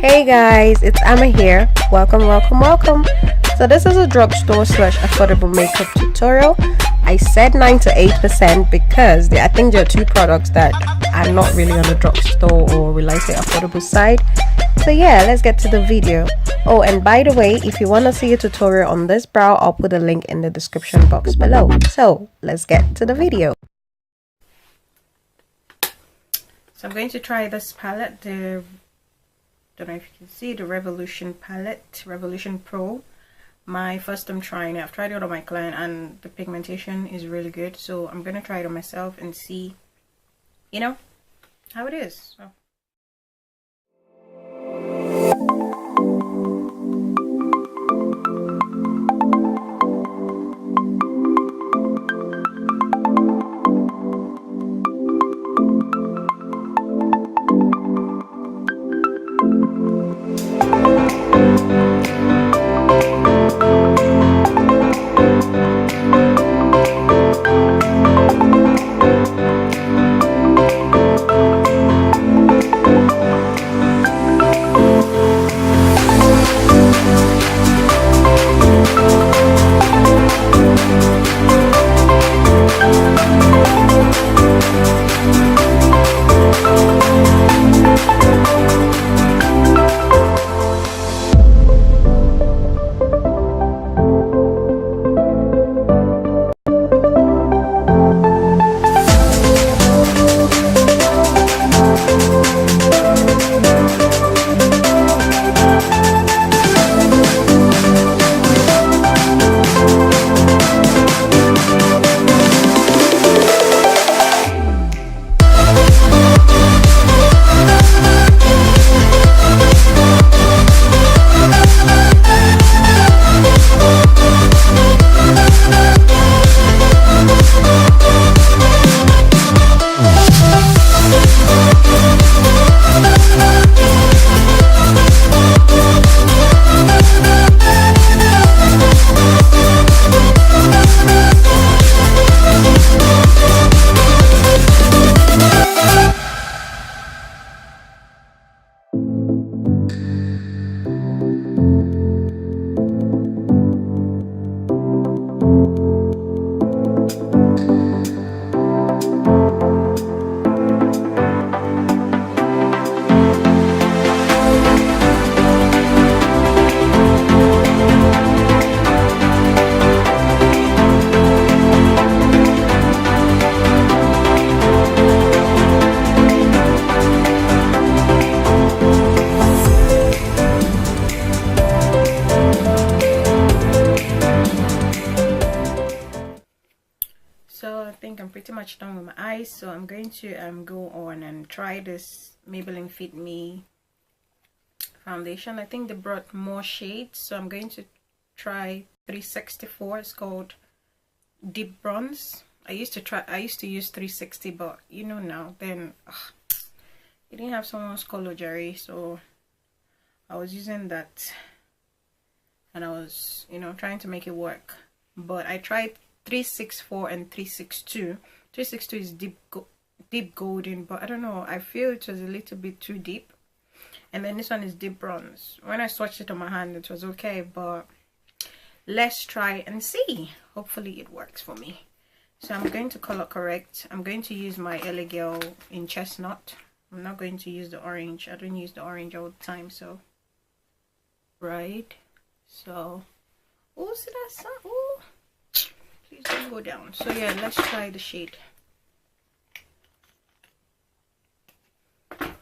Hey guys, it's Emma here. Welcome. So this is a drugstore / affordable makeup tutorial. I said 9 to 8% because I think there are two products that are not really on the drugstore or will I say affordable side. So yeah, let's get to the video. Oh, and by the way, if you want to see a tutorial on this brow, I'll put a link in the description box below. So let's get to the video. So I'm going to try this palette, don't know if you can see, the Revolution palette, Revolution Pro. My first time trying it. I've tried it on my client and the pigmentation is really good, so I'm gonna try it on myself and see, you know, how it is. So. I'm pretty much done with my eyes, so I'm going to go on and try this Maybelline Fit Me foundation. I think they brought more shades, so I'm going to try 364. It's called Deep Bronze. I used to use 360, but you know now, then it didn't have someone's color, Jerry, so I was using that and I was, you know, trying to make it work. But I tried 364 and 362. 362 is deep golden, but I don't know, I feel it was a little bit too deep. And then this one is deep bronze. When I swatched it on my hand, it was okay, but let's try and see. Hopefully it works for me. So I'm going to color correct. I'm going to use my Ellarie Girl in Chestnut. I'm not going to use the orange. I don't use the orange all the time, so right. So see that sun? Oh, please don't go down. So yeah, let's try the shade.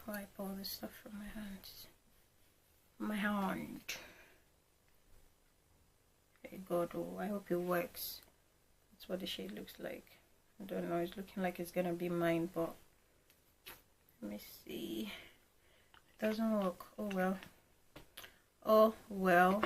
Wipe all this stuff from my hands. My hand. Okay, God, oh, I hope it works. That's what the shade looks like. I don't know, it's looking like it's gonna be mine, but let me see. It doesn't work. Oh well. Oh well.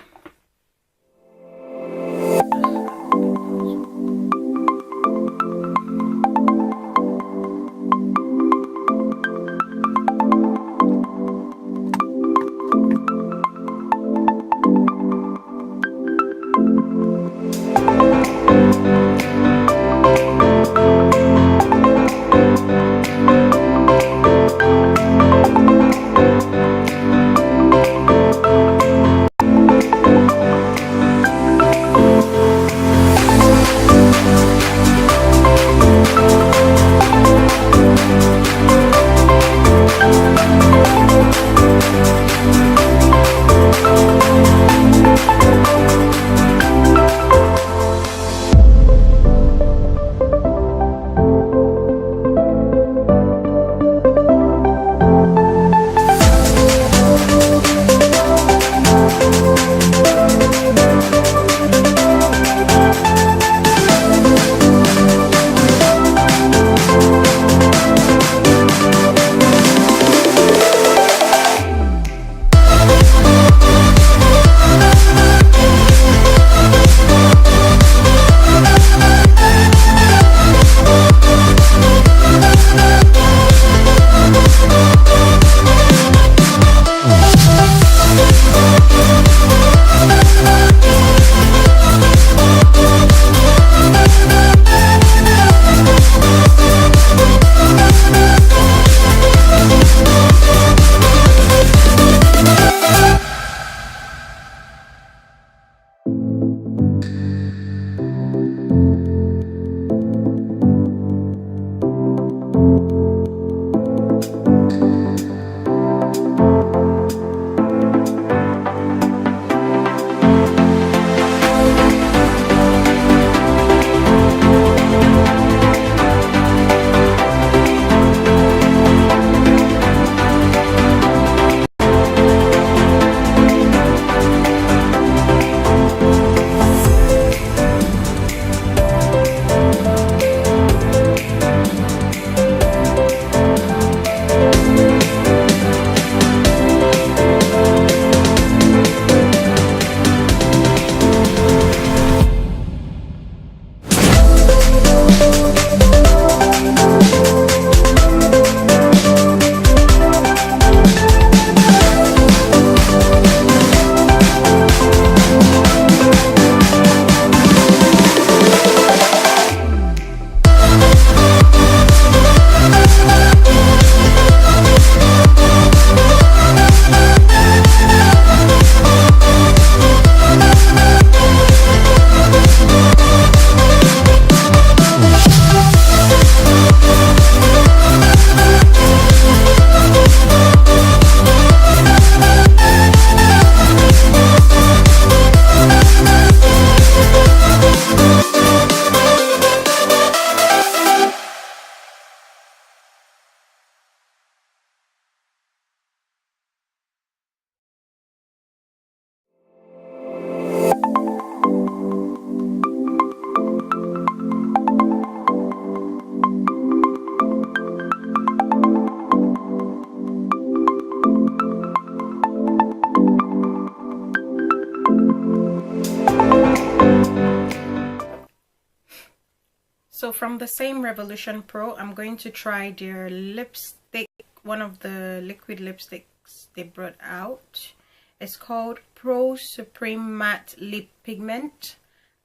So from the same Revolution Pro, I'm going to try their lipstick, one of the liquid lipsticks they brought out. It's called Pro Supreme Matte Lip Pigment,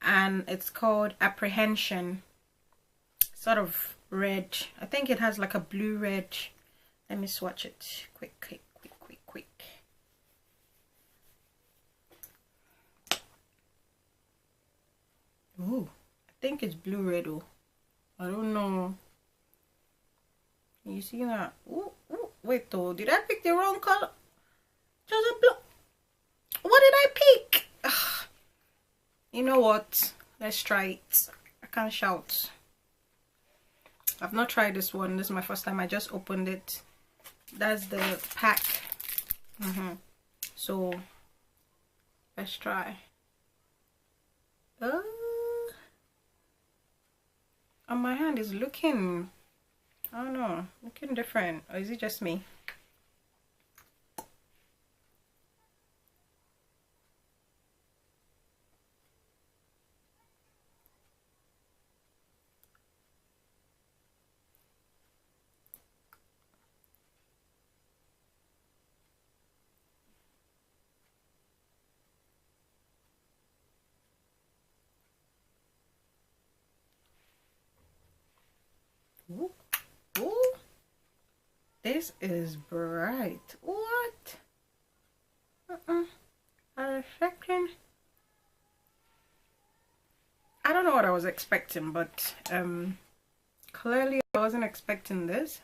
and it's called Apprehension. Sort of red. I think it has like a blue red. Let me swatch it quick. Ooh, I think it's blue red. Oh, I don't know. You see that? Ooh, wait though, did I pick the wrong color? Just a blue. What did I pick? Ugh. You know what? Let's try it. I can't shout. I've not tried this one. This is my first time. I just opened it. That's the pack. So let's try. And my hand is looking, I don't know, looking different. Or is it just me? Ooh, this is bright. What? I reckon. I don't know what I was expecting, but clearly I wasn't expecting this.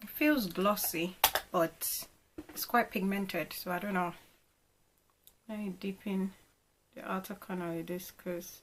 Feels glossy, but it's quite pigmented, so I don't know. Let me dip in the outer corner with this, because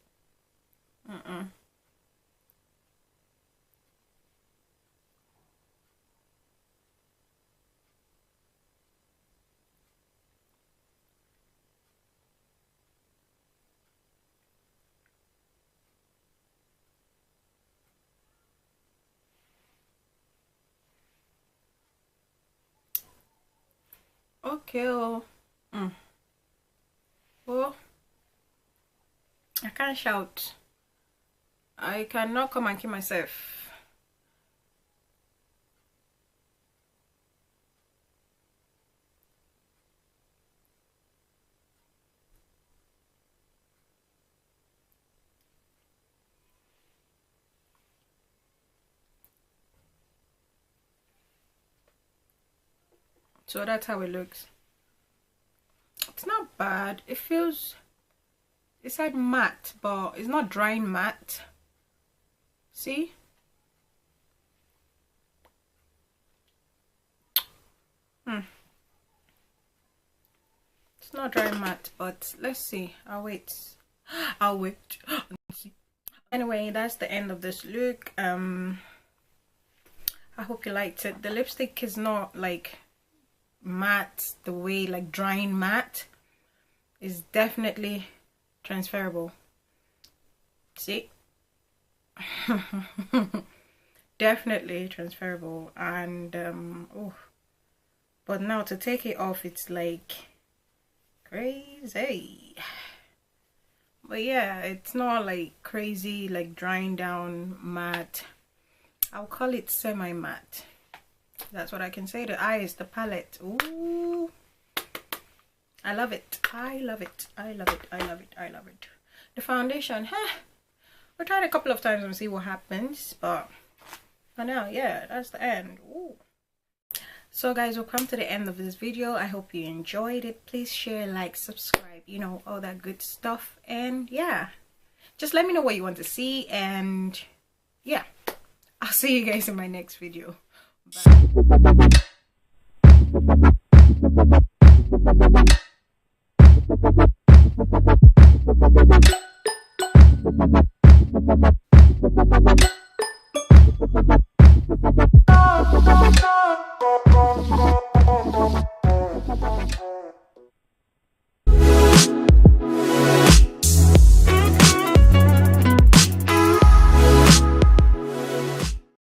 okay. Well, I can't shout. I cannot come and kill myself. So that's how it looks. It's not bad. It feels, it said matte, but it's not drying matte. See? It's not drying matte, but let's see. I'll wait. Anyway, that's the end of this look. I hope you liked it. The lipstick is not like matte the way like drying matte. Is definitely transferable. See? Definitely transferable. And but now to take it off, it's like crazy. But yeah, it's not like crazy like drying down matte. I'll call it semi matte. That's what I can say. The eyes, the palette. Ooh, I love it. I love it. I love it. I love it. I love it. The foundation, we'll try it a couple of times and see what happens. But for now, yeah, that's the end. Ooh. So guys, we'll come to the end of this video. I hope you enjoyed it. Please share, like, subscribe, you know, all that good stuff. And yeah, just let me know what you want to see. And yeah, I'll see you guys in my next video. Bye.